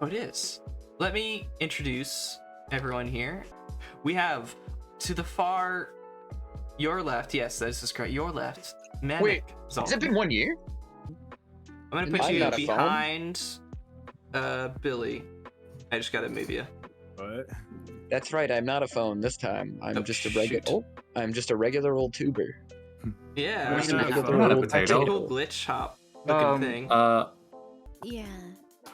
Oh, it is. Let me introduce everyone here. We have to the far, your left. Yes, this is correct. Your left. Mamok. Wait, has it been 1 year? I'm gonna put I'm you not a phone. behind Billy. I just gotta move you. What? That's right. I'm not a phone this time. I'm Oh, just a regular. shoot. Oh, I'm just a regular old tuber. Yeah, Just I'm a gonna regular not a old potato. little glitch hop looking thing. Yeah.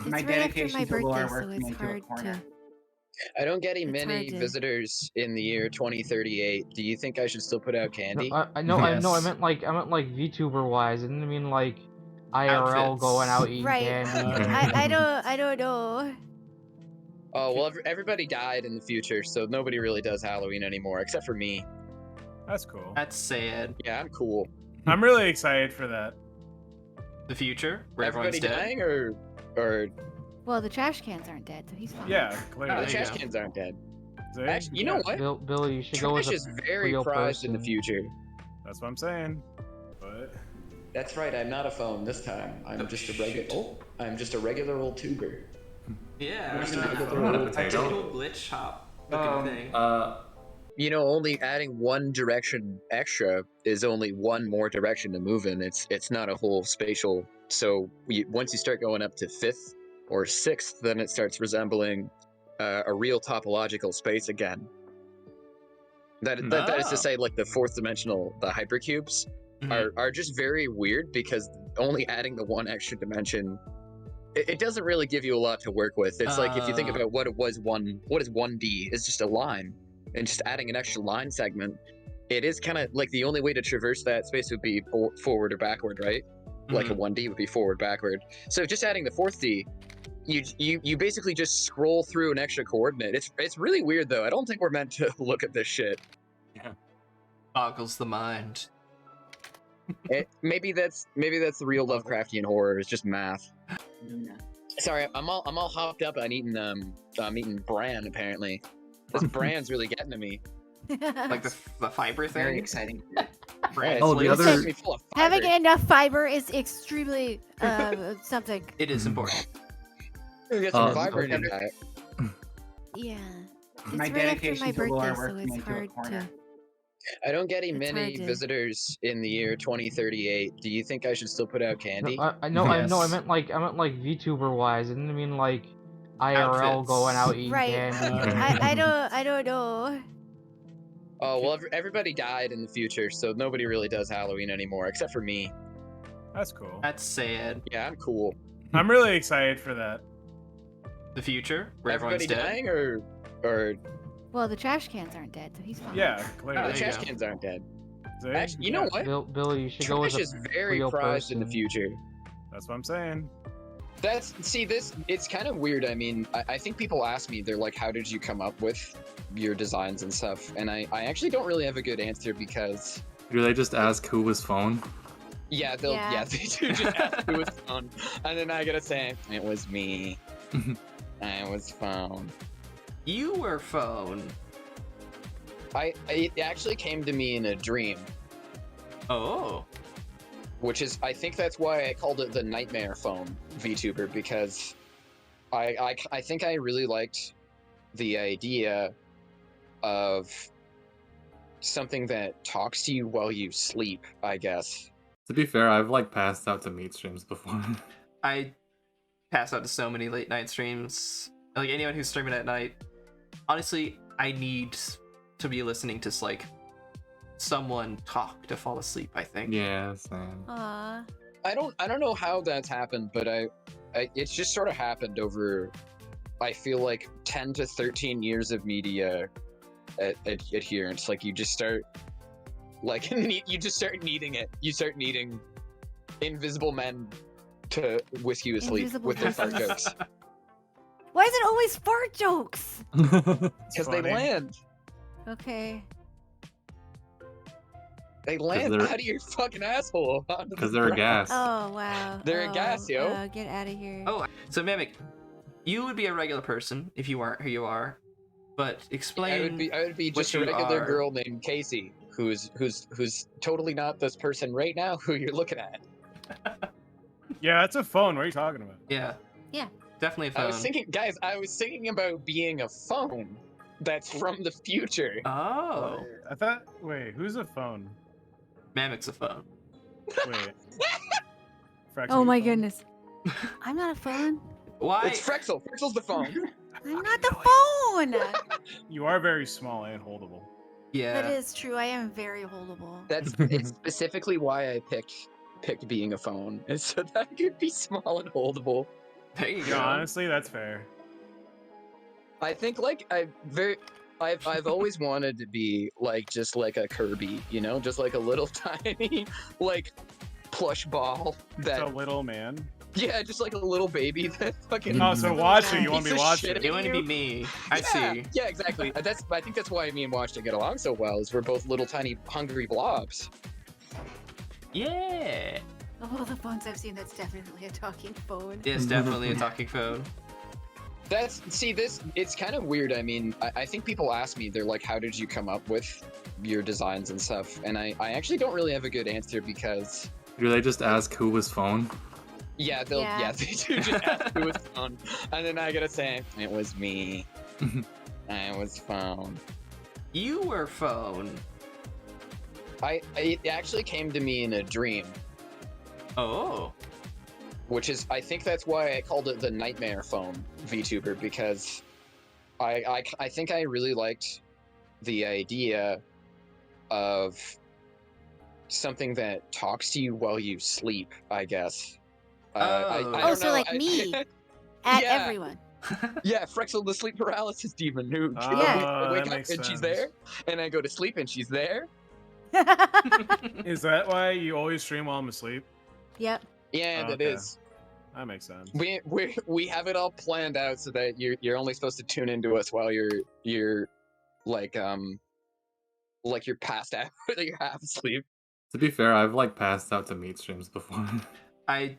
It's My right after dedication my to lore birthday, so works me it's into a hard corner. to. I don't get It's many hard to- visitors in the year 2038. Do you think I should still put out candy? No, I know, Yes. I meant like VTuber wise. I didn't mean like IRL Outfits. going out eating Right. candy. I don't know. Oh well, everybody died in the future, so nobody really does Halloween anymore, except for me. That's cool. That's sad. Yeah, I'm cool. I'm really excited for that. The future, where everyone's Everybody dead. dying, or Well, the trash cans aren't dead, so he's fine. Yeah, oh, clearly. the there you trash go. cans aren't dead. See? Actually, you know Yeah, what? Billy, you should go with Trash a is very real prized in the person. future. That's what I'm saying. But That's right. I'm not a phone this time. I'm Oh, just a regular. shoot. Oh, I'm just a regular old tuber. Yeah, Just I'm a gonna regular not a old potato. little glitch hop looking thing. You know, only adding one direction extra is only one more direction to move in. It's not a whole spatial. So once you start going up to 5th or 6th, then it starts resembling a real topological space again. That is to Oh. say, like the 4th dimensional, the hypercubes Mhm. are just very weird because only adding the one extra dimension. It doesn't really give you a lot to work with. It's like if you think about what is 1D, it's just a line. And just adding an extra line segment, it is kind of like the only way to traverse that space would be forward or backward, right? Like a 1D would be forward, backward. So just adding the 4th D, you basically just scroll through an extra coordinate. It's really weird though. I don't think we're meant to look at this shit. Boggles the mind. Maybe that's the real Lovecraftian horror. It's just math. Sorry, I'm all hopped up on eating bran apparently. This bran's really getting to me. Like the fiber Very thing. exciting. Brand Oh, the flavors. other- It's me full of Having fiber. enough fiber is extremely something. It is important. Get some fiber in your okay. diet. Yeah. It's My right after dedication my to lore birthday, so works me it's into a hard corner. to. I don't get It's many hard to- visitors in the year 2038. Do you think I should still put out candy? No, I know, Yes. I meant like VTuber wise. I didn't mean like IRL Outfits. going out eating Right. candy. I don't know. Oh well, everybody died in the future, so nobody really does Halloween anymore, except for me. that's cool. That's sad. Yeah, I'm cool. I'm really excited for that. The future, where everyone's Everybody dead. dying, or Well, the trash cans aren't dead, so he's fine. Yeah, oh, clearly. the there you trash go. cans aren't dead. See? Actually, you know what? Billy, you should go with Trash a is very real prized in the person. future. That's what I'm saying. It's kind of weird. I mean, I think people ask me, they're like, how did you come up with your designs and stuff? And I actually don't really have a good answer because, Do they just ask who was phone? yeah, Yeah. they do just ask who was phone. And then I gotta say, it was me. I was phone. You were phone. It actually came to me in a dream, Oh. which is, I think that's why I called it the Nightmare Phone VTuber, because I think I really liked the idea of something that talks to you while you sleep, I guess. To be fair, I've like passed out to meat streams before. I pass out to so many late night streams. Like anyone who's streaming at night. Honestly, I need to be listening to like someone talk to fall asleep, I think. Yeah, same. Aw. I don't know how that's happened, but it's just sort of happened over, I feel like 10 to 13 years of media adherence. Like you just start like you just start needing it. You start needing invisible men to whisk you to sleep Invisible with their fart persons. jokes Why is it always fart jokes? because they funny. land. Okay. They land they're- out of your fucking asshole. Because they're a gas. Oh wow. They're a gas, yo. Get out of here. Oh, so Mamok, you would be a regular person if you weren't who you are. But explain. I would be what just a you regular are. girl named Casey, who's totally not this person right now who you're looking at. Yeah, that's a phone. What are you talking about? Yeah. Definitely a phone. I was thinking about being a phone that's from the future. Oh, I thought. Wait, who's a phone? Mamok's a phone. Wait. Frax, Oh are you my a phone? goodness. I'm not a phone. Why? It's Frexel. Frexel's the phone. I'm not the phone. You are very small and holdable. Yeah. That is true. I am very holdable. It's specifically why I picked being a phone, is so that I could be small and holdable. There you Yeah, go. honestly, that's fair. I think like I've always wanted to be like just like a Kirby, you know, just like a little tiny like plush ball It's that a little man. yeah, just like a little baby that fucking. Oh, so watch it. You want to Piece be of watching? shit. You want to be me? I Yeah, see. Yeah, exactly. I think that's why me and Wattchit get along so well. Is we're both little tiny hungry blobs. Yeah. Of all the phones I've seen, that's definitely a talking phone. It's definitely a talking phone. It's kind of weird. I mean, I think people ask me, they're like, how did you come up with your designs and stuff? And I actually don't really have a good answer because, Do they just ask who was phone? yeah, Yeah. they do just ask who was phone. And then I gotta say, it was me. I was phone. You were phone. It actually came to me in a dream, Oh. which is, I think that's why I called it the Nightmare Phone VTuber, because I think I really liked the idea of something that talks to you while you sleep, I guess. I Oh. don't Oh, so know, like me. At Yeah. everyone. Yeah, Frexel, the sleep paralysis demon who Oh, I wake that up makes and she's sense. there, and I go to sleep and she's there. Is that why you always stream while I'm asleep? Yep. Yeah, that Okay. is. That makes sense. We have it all planned out so that you're only supposed to tune into us while you're like you're passed out, like you're half asleep. To be fair, I've like passed out to meat streams before. I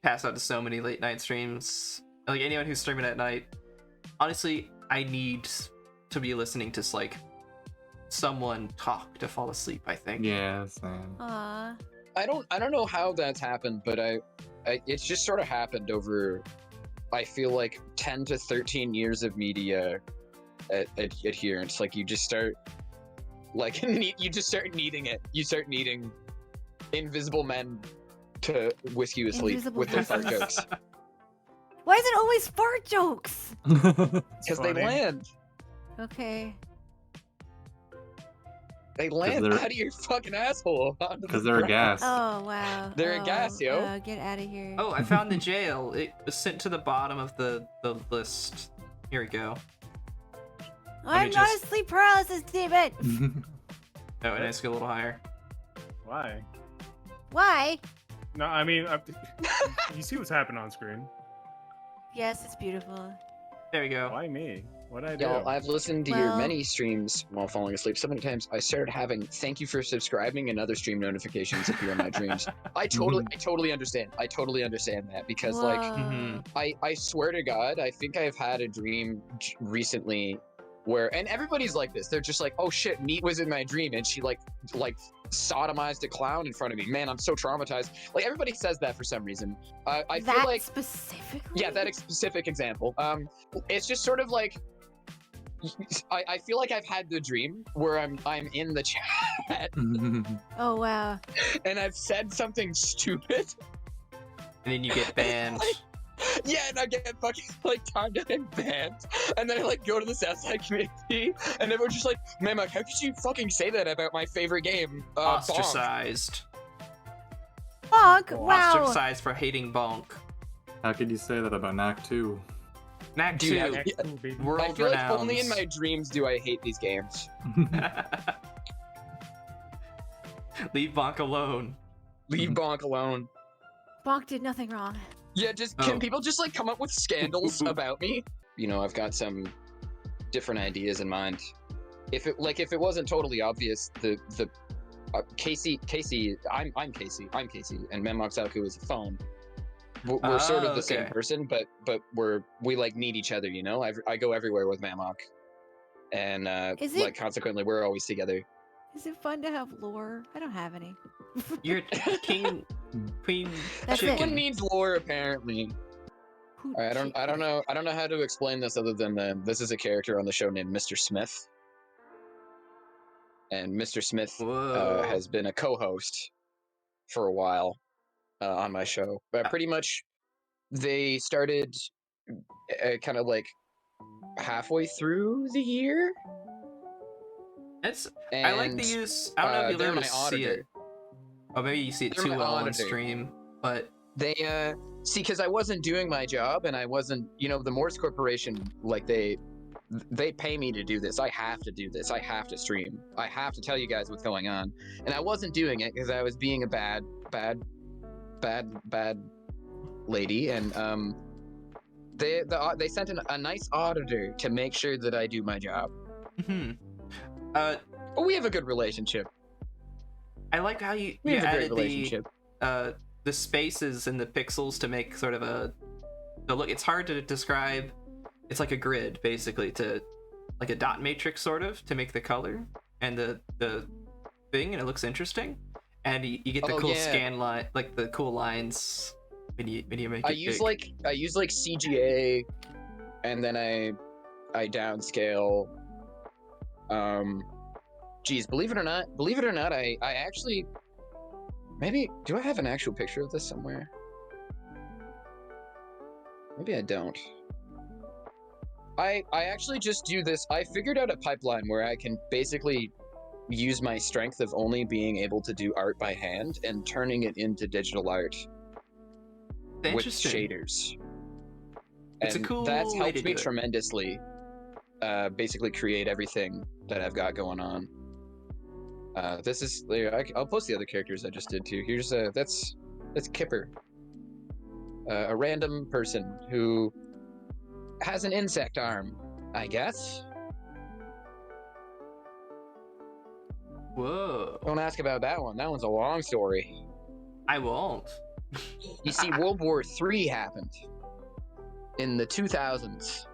pass out to so many late night streams. Like anyone who's streaming at night. Honestly, I need to be listening to like someone talk to fall asleep, I think. Yeah, same. Aw. I don't know how that's happened, but I it's just sort of happened over, I feel like 10 to 13 years of media adherence. Like you just start like you just start needing it. You start needing invisible men to whisk you asleep Invisible with their men. fart jokes Why is it always fart jokes? because they funny. land. Okay. They land they're- out of your fucking asshole. Because they're a gas. Oh, wow. They're a gas, yo. Get out of here. Oh, I found the jail. It was sent to the bottom of the list. Here we go. I'm me not just- a sleep paralysis demon. Oh, and let's go a little higher. Why? Why? No, I mean, you see what's happening on screen. Yes, it's beautiful. There we go. Why me? What'd I do? Y'all, I've listened to your Well- many streams while falling asleep. So many times I started having "thank you for subscribing" and other stream notifications appear in my dreams. I totally understand. I totally understand that because, like, Whoa. I swear to God, I think I've had a dream recently where, and everybody's like this. They're just like, "Oh shit, Neat was in my dream, and she like sodomized a clown in front of me." Man, I'm so traumatized. Like everybody says that for some reason. I feel That like. specifically? Yeah, that specific example. It's just sort of like I feel like I've had the dream where I'm in the chat Oh, wow. and I've said something stupid. And then you get banned. Yeah, and I get fucking like timed out and banned, and then I like go to the Southside community, and everyone's just like, "Mamok, how could you fucking say that about my favorite game?" Bonk?" Ostracized. Bonk! Wow. Ostracized for hating Bonk. How could you say that about Knack 2? Knack Dude, 2. Next one, baby. World I feel like renowned. only in my dreams do I hate these games. Leave Bonk alone. Leave Bonk alone. Bonk did nothing wrong. Yeah, just Oh. can people just like come up with scandals about me? You know, I've got some different ideas in mind. If it wasn't totally obvious, the Casey, I'm Casey, and Mamok Zaku is a phone. We're sort of the same okay. person, but we like need each other. You know, I go everywhere with Mamok, and Is it- like consequently, we're always together. Is it fun to have lore? I don't have any. You're king, queen, That's it. Everyone chicken. needs lore, apparently. I don't know how to explain this other than this is a character on the show named Mr. Smith, and Mr. Smith Whoa. has been a co-host for a while on my show. But pretty much, they started kind of like halfway through the year. I like the use. I don't know if you'll be able to see it. Oh, maybe you see it They're too my well on auditor. stream, but They see, because I wasn't doing my job, and I wasn't, the Morse Corporation, like they pay me to do this. I have to do this. I have to stream. I have to tell you guys what's going on, and I wasn't doing it because I was being a bad lady, and they sent a nice auditor to make sure that I do my job. But we have a good relationship. I like how you We have a great added relationship. the spaces and the pixels to make sort of the look. It's hard to describe. It's like a grid, basically, to like a dot matrix, sort of, to make the color and the thing, and it looks interesting. And you get the cool scan line, like the cool lines when you make it. I use like CGA, and then I downscale. Geez, believe it or not, I actually, maybe, do I have an actual picture of this somewhere? Maybe I don't. I actually just do this. I figured out a pipeline where I can basically use my strength of only being able to do art by hand and turning it into digital art with shaders. It's a cool that's way helped to me do it. tremendously. Basically create everything that I've got going on. This is, I'll post the other characters I just did too. Here's that's Kipper, a random person who has an insect arm, I guess. Whoa. Don't ask about that one. That one's a long story. I won't. You see, World War III happened in the 2000s.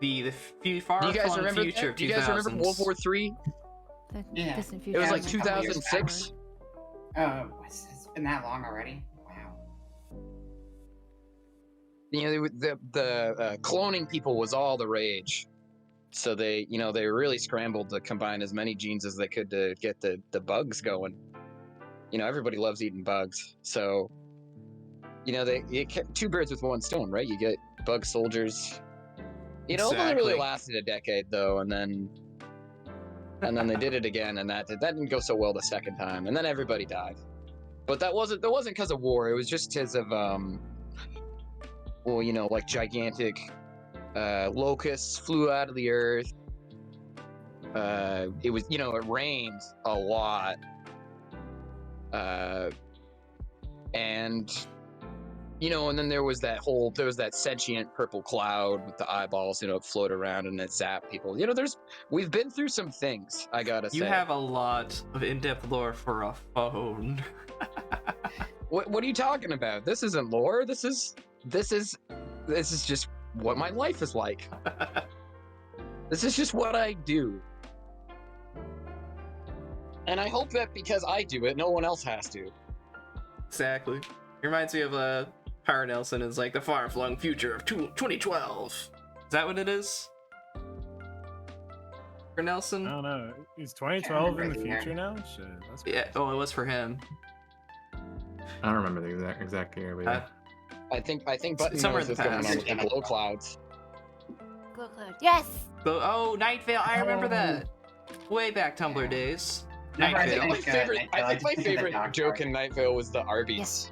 The far Do you guys remember future that? of 2000s. Do you guys remember World War III? Yeah. It was like 2006. Oh, it's been that long already? Wow. The cloning people was all the rage. So they really scrambled to combine as many genes as they could to get the bugs going. Everybody loves eating bugs. So, they kept two birds with one stone, right? You get bug soldiers. It only really lasted a decade though, and then they did it again, and that didn't go so well the second time, and then everybody died. But that wasn't because of war. It was just because of like gigantic locusts flew out of the earth. It was it rained a lot, and then there was that sentient purple cloud with the eyeballs, it float around and it zapped people. We've been through some things, I gotta say. You have a lot of in-depth lore for a phone. What are you talking about? This isn't lore. This is just what my life is like. This is just what I do. And I hope that because I do it, no one else has to. Exactly. It reminds me of Power Nelson is like the far-flung future of 2012. Is that what it is? For Nelson? I don't know. Is 2012 in the future now? Shit, that's Yeah. Oh, it was for him. I don't remember the exact year, but yeah. I think Button somewhere knows in the what's going on past. with the glow clouds. Glow cloud. Yes. Oh, Night Vale. I remember that. Way back Tumblr days. Night I Vale. think I think my favorite joke in Night Vale was the Arby's.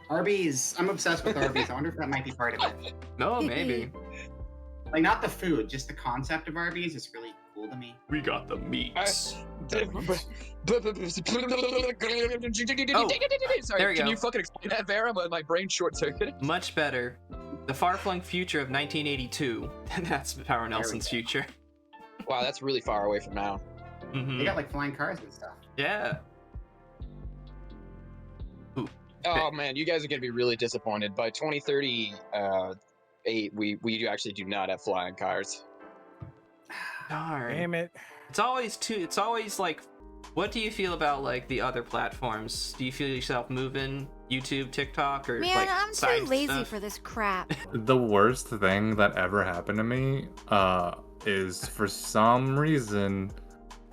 Arby's. I'm obsessed with Arby's. I wonder if that might be part of it. No, maybe. Like, not the food, just the concept of Arby's is really cool to me. We got the meats. Sorry, there we can go. you fucking explain that, Vera? My brain short-circuited. Much better. The far-flung future of 1982. That's Power Nelson's future. Wow, that's really far away from now. Mhm. They got like flying cars and stuff. Yeah. Ooh. Oh man, you guys are gonna be really disappointed. By 2030, we actually do not have flying cars. Darn. Damn it. It's always like What do you feel about like the other platforms? Do you feel yourself moving YouTube, TikTok, or Man, like I'm too side lazy stuff? for this crap. The worst thing that ever happened to me is for some reason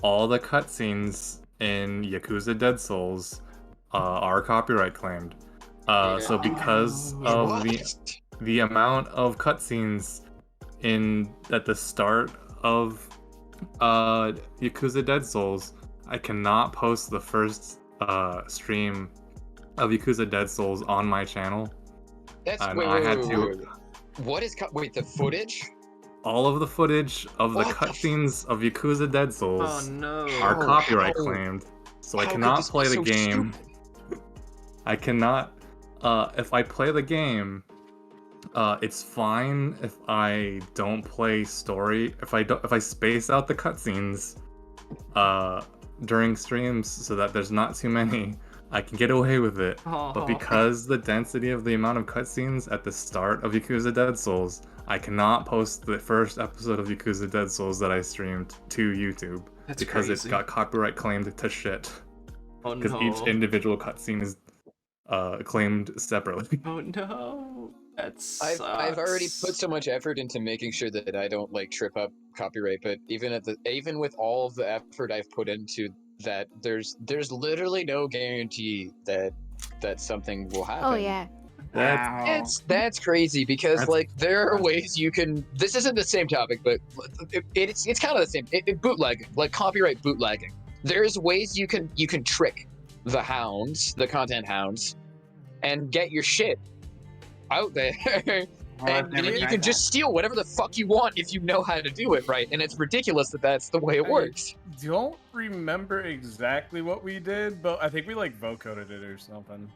all the cutscenes in Yakuza Dead Souls are copyright claimed. So because of the amount of cutscenes at the start of Yakuza Dead Souls, I cannot post the first stream of Yakuza Dead Souls on my channel. That's And wait, I had wait, to- wait, wait. What is wait, the footage? All of the footage of the What the cutscenes of Yakuza Dead Oh Souls no. are How- copyright how- claimed, so I how could cannot this be play the so game. stupid? I cannot. If I play the game, it's fine if I don't play story. If I space out the cutscenes, during streams so that there's not too many, I can get away with it. Oh. But because the density of the amount of cutscenes at the start of Yakuza Dead Souls, I cannot post the first episode of Yakuza Dead Souls that I streamed to YouTube. That's because crazy. it got copyright claimed to shit. Oh Because no. each individual cutscene is claimed separately. Oh no. That sucks. I've already put so much effort into making sure that I don't like trip up copyright, but even with all of the effort I've put into that, there's literally no guarantee that something will happen. Oh yeah. That's That's crazy because That's- like there are ways you can. This isn't the same topic, but it's kind of the same. Bootlegging, like copyright bootlegging. There's ways you can trick the hounds, the content hounds, and get your shit out there. And you can just steal whatever the fuck you want if you know how to do it right. And it's ridiculous that that's the way it works. Don't remember exactly what we did, but I think we like vocoded it or something.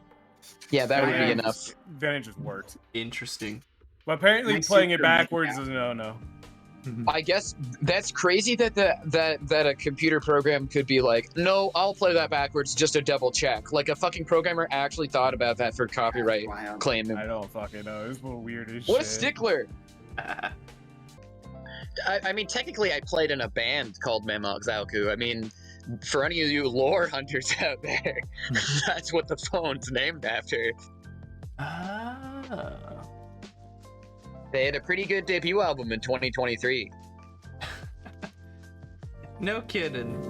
Yeah, that would be Yeah. enough. Then it just worked. Interesting. But apparently Nice playing it super backwards media. is a no-no. I guess that's crazy that that a computer program could be like, no, I'll play that backwards just to double check. Like a fucking programmer actually thought about that for copyright Wild. claim. I don't fucking know. It's a little weird as What a shit. stickler! I mean, technically, I played in a band called Mamok. I mean, for any of you lore hunters out there, that's what the phone's named after. Ah. They had a pretty good debut album in 2023. No kidding.